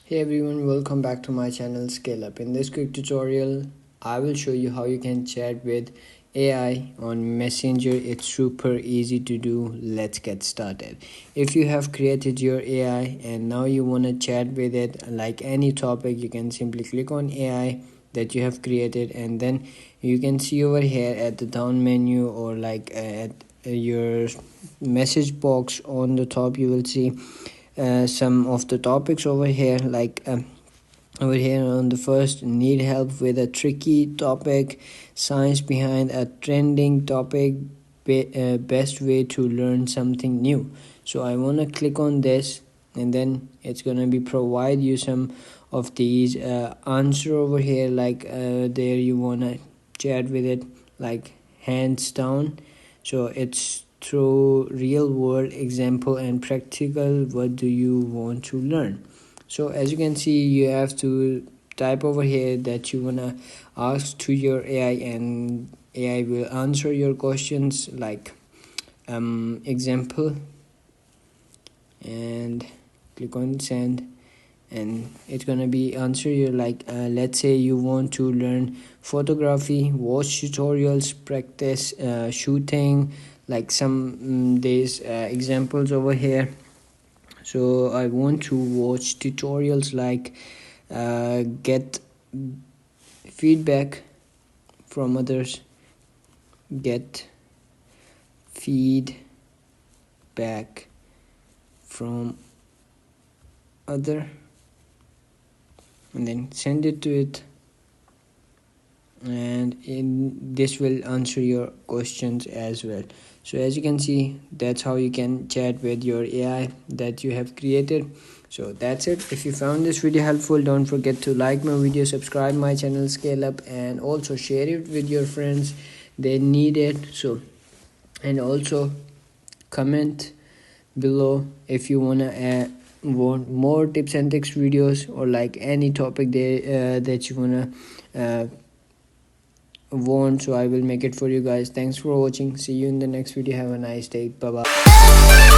Hey everyone, welcome back to my channel Scale Up. In this quick tutorial, I will show you how you can chat with AI on Messenger. It's super easy to do. Let's get started. If you have created your AI and now you want to chat with it like any topic, you can simply click on AI that you have created, and then you can see over here at the down menu or like at your message box on the top, you will see some of the topics over here, like over here on the first, need help with a tricky topic, science behind a trending topic, best way to learn something new. So I want to click on this, and then it's going to be provide you some of these answer over here, like there you want to chat with it like hands down. So it's through real world example and practical, what do you want to learn. So as you can see, you have to type over here that you want to ask to your AI, and AI will answer your questions like example, and click on send, and it's gonna be answer you like let's say you want to learn photography, watch tutorials, practice shooting, like some these examples over here. So I want to watch tutorials, like get feedback from others, get feedback from other, and then send it to it, and this will answer your questions as well. So as you can see, that's how you can chat with your AI that you have created. So that's it. If you found this video helpful, don't forget to like my video, subscribe my channel Scale Up, and also share it with your friends, they need it. So, and also comment below if you want more tips and tricks videos, or like any topic that you want, so I will make it for you guys. Thanks for watching. See you in the next video. Have a nice day. Bye bye.